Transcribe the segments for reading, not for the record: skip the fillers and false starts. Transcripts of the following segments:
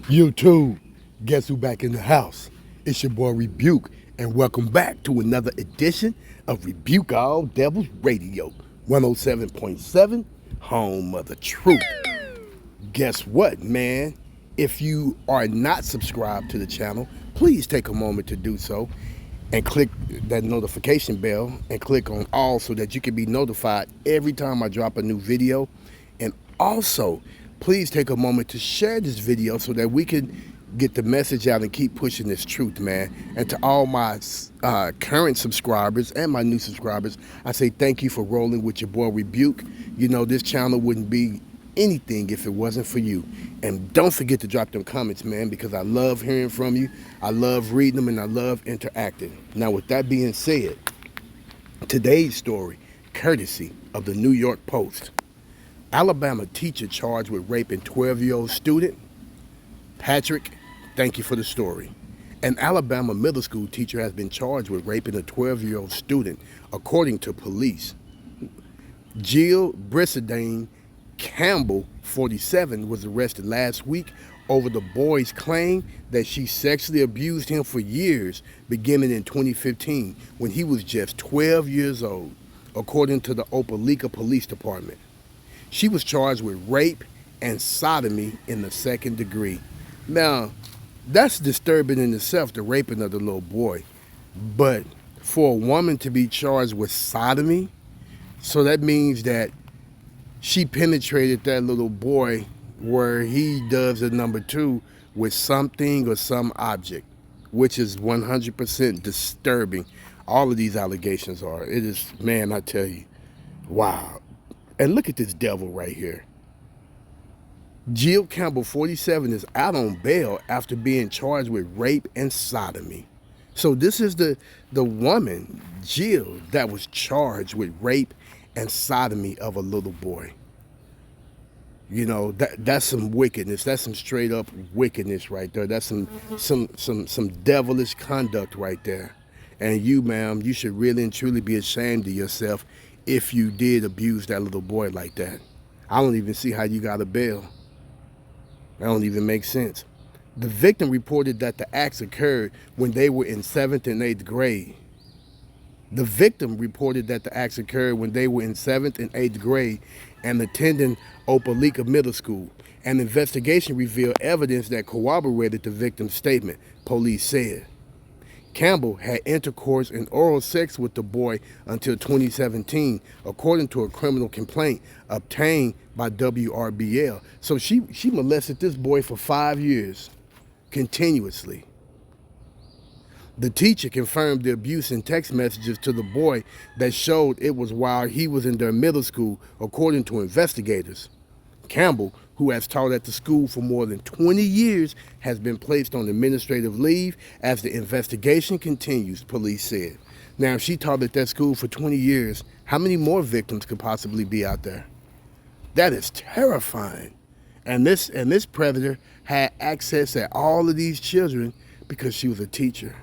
YouTube, guess who back in the house? It's your boy Rebuke, and welcome back to another edition of Rebuke All Devils Radio, 107.7, home of the truth. Guess what, man? If you are not subscribed to the channel, please take a moment to do so and click that notification bell and click on all so that you can be notified every time I drop a new video. And also, please take a moment to share this video so that we can get the message out and keep pushing this truth, man. And to all my current subscribers and my new subscribers, I say thank you for rolling with your boy Rebuke. You know, this channel wouldn't be anything if it wasn't for you. And don't forget to drop them comments, man, because I love hearing from you. I love reading them and I love interacting. Now, with that being said, today's story, courtesy of the New York Post. Alabama teacher charged with raping 12-year-old student. Patrick, thank you for the story. An Alabama middle school teacher has been charged with raping a 12-year-old student, according to police. Jill Brisendine Campbell, 47, was arrested last week over the boy's claim that she sexually abused him for years, beginning in 2015 when he was just 12 years old, according to the Opelika Police Department. She was charged with rape and sodomy in the second degree. Now, that's disturbing in itself, the raping of the little boy. But for a woman to be charged with sodomy, so that means that she penetrated that little boy where he does the number two with something or some object, which is 100% disturbing. All of these allegations are. It is, man, I tell you, wow. And look at this devil right here. Jill Campbell, 47, is out on bail after being charged with rape and sodomy. So this is the woman, Jill, that was charged with rape and sodomy of a little boy. You know, that's some wickedness. That's some straight up wickedness right there. That's some devilish conduct right there. And you, ma'am, you should really and truly be ashamed of yourself if you did abuse that little boy like that. I don't even see how you got a bail. That don't even make sense. The victim reported that the acts occurred when they were in 7th and 8th grade. The victim reported that the acts occurred when they were in 7th and 8th grade and attending Opelika Middle School. An investigation revealed evidence that corroborated the victim's statement, police said. Campbell had intercourse and oral sex with the boy until 2017, according to a criminal complaint obtained by WRBL. So she molested this boy for 5 years, continuously. The teacher confirmed the abuse in text messages to the boy that showed it was while he was in their middle school, according to investigators. Campbell, who has taught at the school for more than 20 years, has been placed on administrative leave as the investigation continues, police said. Now, if she taught at that school for 20 years, how many more victims could possibly be out there? That is terrifying. And this predator had access at all of these children because she was a teacher.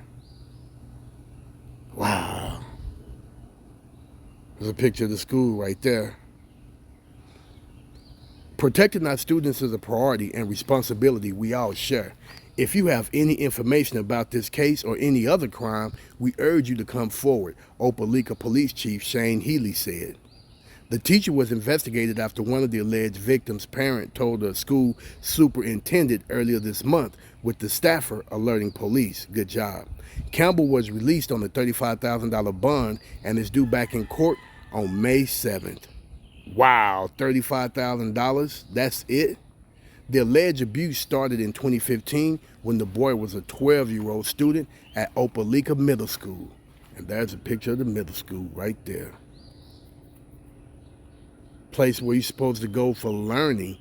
Wow. There's a picture of the school right there. Protecting our students is a priority and responsibility we all share. If you have any information about this case or any other crime, we urge you to come forward, Opelika Police Chief Shane Healy said. The teacher was investigated after one of the alleged victims' parent told the school superintendent earlier this month, with the staffer alerting police. Good job. Campbell was released on a $35,000 bond and is due back in court on May 7th. Wow, $35,000, that's it? The alleged abuse started in 2015 when the boy was a 12-year-old student at Opelika Middle School. And there's a picture of the middle school right there. Place where you're supposed to go for learning,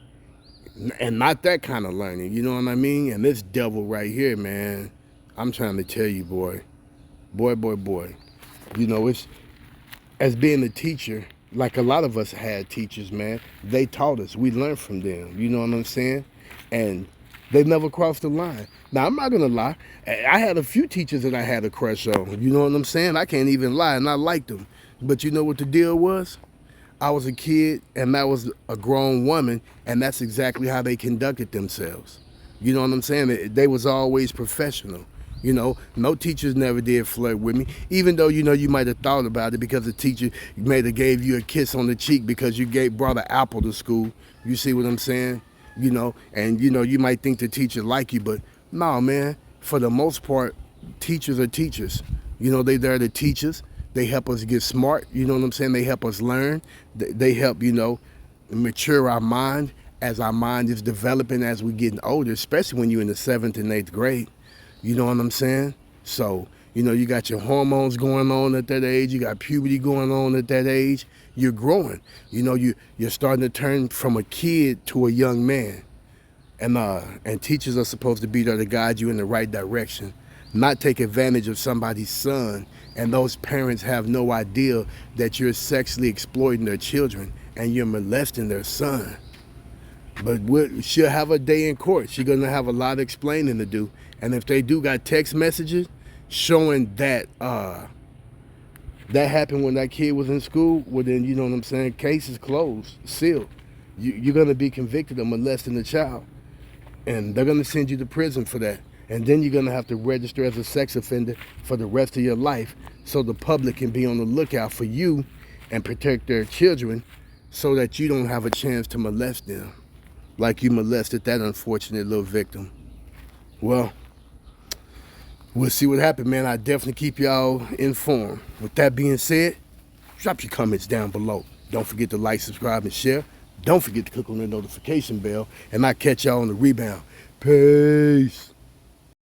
and not that kind of learning, you know what I mean? And this devil right here, man, I'm trying to tell you, boy. You know, it's, as being a teacher, like a lot of us had teachers, man, they taught us. We learned from them, you know what I'm saying? And they never crossed the line. Now, I'm not going to lie. I had a few teachers that I had a crush on, you know what I'm saying? I can't even lie, and I liked them. But you know what the deal was? I was a kid, and that was a grown woman, and that's exactly how they conducted themselves. You know what I'm saying? They was always professional. You know, no teachers never did flirt with me, even though, you know, you might have thought about it because the teacher may have gave you a kiss on the cheek because you brought an apple to school. You see what I'm saying? You know, and, you know, you might think the teacher like you, but no, man, for the most part, teachers are teachers. You know, they're the teachers. They help us get smart. You know what I'm saying? They help us learn. They help, you know, mature our mind as our mind is developing as we're getting older, especially when you're in the 7th and 8th grade. You know what I'm saying? So, you know, you got your hormones going on at that age. You got puberty going on at that age. You're growing. You know, you're starting to turn from a kid to a young man. And teachers are supposed to be there to guide you in the right direction, not take advantage of somebody's son. And those parents have no idea that you're sexually exploiting their children and you're molesting their son. But she'll have a day in court. She's going to have a lot of explaining to do. And if they do got text messages showing that that happened when that kid was in school, well then, you know what I'm saying, case is closed, sealed. You're going to be convicted of molesting a child. And they're going to send you to prison for that. And then you're going to have to register as a sex offender for the rest of your life so the public can be on the lookout for you and protect their children so that you don't have a chance to molest them like you molested that unfortunate little victim. Well, we'll see what happens, man. I definitely keep y'all informed. With that being said, drop your comments down below. Don't forget to like, subscribe, and share. Don't forget to click on the notification bell, and I'll catch y'all on the rebound. Peace.